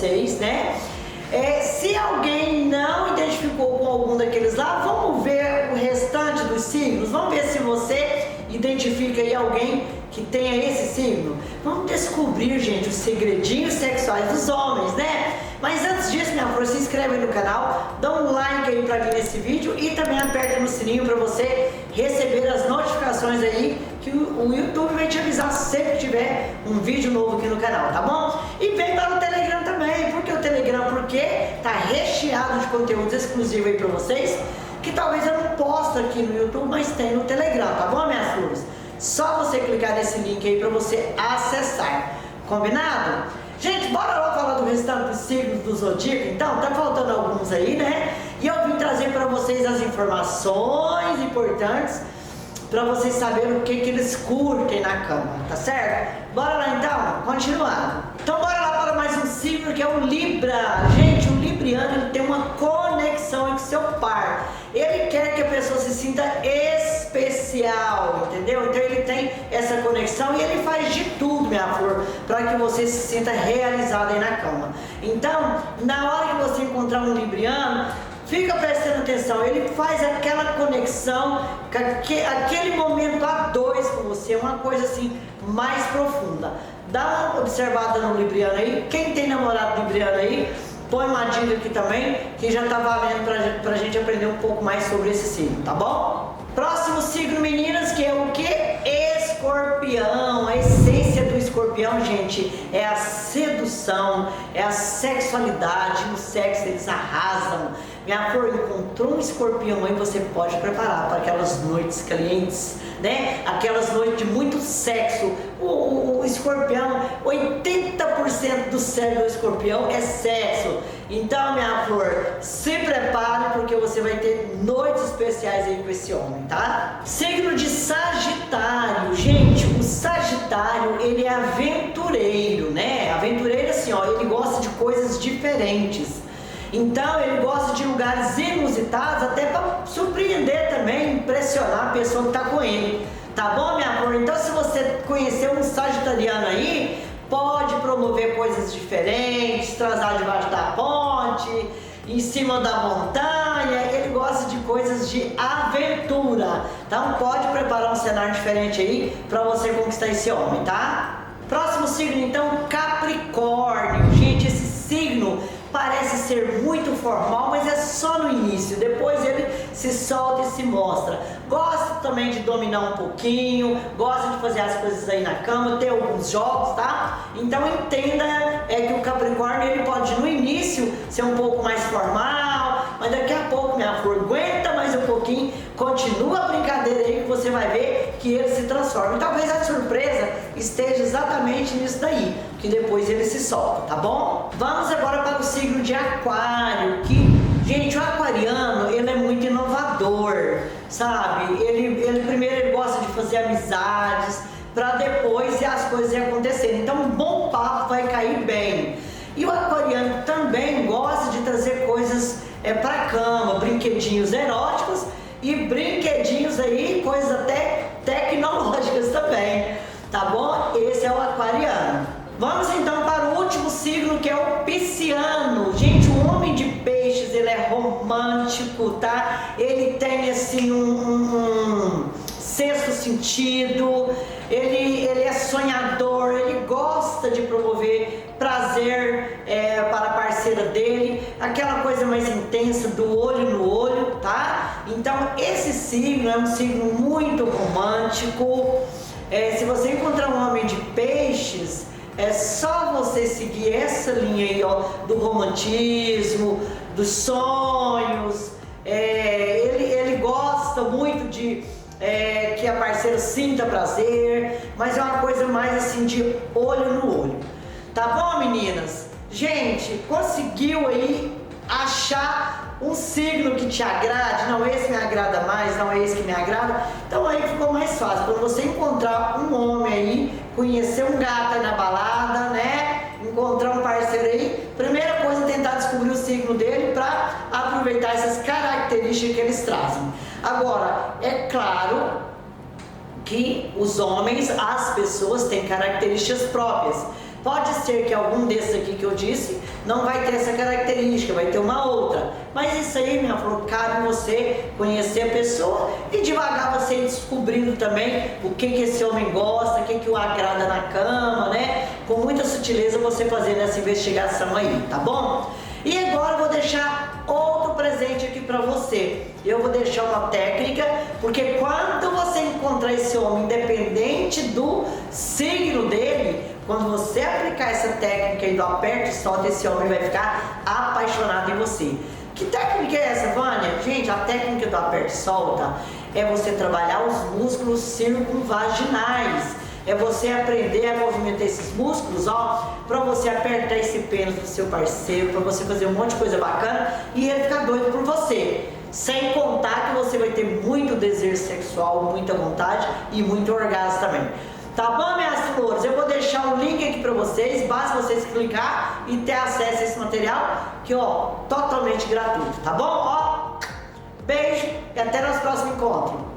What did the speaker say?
vocês, né? Se alguém não identificou com algum daqueles lá, vamos ver o restante dos signos. Vamos ver se você identifica aí alguém que tenha esse signo. Vamos descobrir, gente, os segredinhos sexuais dos homens, né? Mas antes disso, minha flor, se inscreve aí no canal, dá um like aí pra mim nesse vídeo e também aperta no sininho pra você receber as notificações aí, que o YouTube vai te avisar sempre que tiver um vídeo novo aqui no canal, tá bom? E vem para o Telegram também. Por que o Telegram? Porque tá recheado de conteúdos exclusivos aí pra vocês, que talvez eu não posto aqui no YouTube, mas tem no Telegram, tá bom, minhas flores? Só você clicar nesse link aí pra você acessar, combinado? Gente, bora lá falar do restante dos signos do zodíaco, então, tá faltando alguns aí, né? E eu vim trazer pra vocês as informações importantes pra vocês saberem o que eles curtem na cama, tá certo? Bora lá então, continuando. Então bora lá para mais um signo, que é o Libra. Gente, o Libriano, ele tem uma conexão com seu par. Ele quer que a pessoa se sinta especial, entendeu? Então ele tem essa conexão e ele faz de tudo, minha flor, para que você se sinta realizada aí na cama. Então, na hora que você encontrar um Libriano, fica prestando atenção, ele faz aquela conexão, aquele momento a dois com você, uma coisa assim mais profunda. Dá uma observada no Libriano aí. Quem tem namorado Libriano aí, põe uma dica aqui também, que já tá valendo pra gente aprender um pouco mais sobre esse signo, tá bom? Próximo signo, meninas, que é o que? Escorpião. A essência do escorpião, gente, é a sedução, é a sexualidade. No sexo eles arrasam. Minha flor, encontrou um escorpião aí, você pode preparar para aquelas noites calientes, né? Aquelas noites de muito sexo. O escorpião, 80% do cérebro do escorpião é sexo. Então, minha flor, se prepare, porque você vai ter noites especiais aí com esse homem, tá? Signo de Sagitário. Gente, o Sagitário, ele é aventureiro, né? Aventureiro assim, ó, ele gosta de coisas diferentes. Então ele gosta de lugares inusitados, até para surpreender também, impressionar a pessoa que está com ele. Tá bom, minha flor? Então se você conhecer um sagitariano aí, pode promover coisas diferentes, transar debaixo da ponte, em cima da montanha. Ele gosta de coisas de aventura. Então pode preparar um cenário diferente aí para você conquistar esse homem, tá? Próximo signo então, Capricórnio. Gente, esse signo parece ser muito formal, mas é só no início. Depois ele se solta e se mostra. Gosta também de dominar um pouquinho, gosta de fazer as coisas aí na cama, ter alguns jogos, tá? Então entenda que o Capricórnio, ele pode no início ser um pouco mais formal, mas daqui a pouco, minha flor, aguenta mais um pouquinho, continua a brincadeira aí que você vai ver que ele se transforma. E talvez a surpresa esteja exatamente nisso daí, que depois ele se solta, tá bom? Vamos agora para o signo de Aquário, que, gente, o aquariano, ele é muito inovador, sabe? Ele primeiro ele gosta de fazer amizades, para depois as coisas acontecerem. Então um bom papo vai cair bem. E o aquariano também gosta de trazer coisas para cama, brinquedinhos eróticos e brinquedinhos aí, coisas até tecnológicas também, tá bom? Esse é o aquariano. Vamos então para o último signo, que é o Pisciano. Gente, o homem de peixes, ele é romântico, tá? Ele tem assim um sexto sentido, ele é sonhador, ele gosta de promover prazer para a parceira dele, aquela coisa mais intensa do olho no olho, tá? Então esse signo é um signo muito romântico. Se você encontrar um homem de peixes, é só você seguir essa linha aí, ó, do romantismo, dos sonhos. Ele gosta muito de que a parceira sinta prazer, mas é uma coisa mais assim de olho no olho. Tá bom, meninas? Gente, conseguiu aí achar um signo que te agrade? Não, esse me agrada mais, não é esse que me agrada. Então aí ficou mais fácil. Quando você encontrar um homem aí, conhecer um gato aí na balada, né? Encontrar um parceiro aí, primeira coisa é tentar descobrir o signo dele para aproveitar essas características que eles trazem. Agora, é claro que os homens, as pessoas têm características próprias. Pode ser que algum desses aqui que eu disse não vai ter essa característica, vai ter uma outra. Mas isso aí, minha flor, cabe você conhecer a pessoa e devagar você ir descobrindo também o que esse homem gosta, o que o agrada na cama, né? Com muita sutileza você fazendo essa investigação aí, tá bom? E agora eu vou deixar outro presente aqui para você. Eu vou deixar uma técnica, porque quando você encontrar esse homem, independente do signo dele, quando você aplicar essa técnica aí do aperto e solta, esse homem vai ficar apaixonado em você. Que técnica é essa, Vânia? Gente, a técnica do aperto e solta é você trabalhar os músculos circunvaginais. É você aprender a movimentar esses músculos, ó, para você apertar esse pênis do seu parceiro, para você fazer um monte de coisa bacana e ele ficar doido por você. Sem contar que você vai ter muito desejo sexual, muita vontade e muito orgasmo também. Tá bom, minhas flores? Eu vou deixar um link aqui para vocês, basta vocês clicar e ter acesso a esse material, que ó, totalmente gratuito, tá bom? Ó, beijo e até nosso próximo encontro.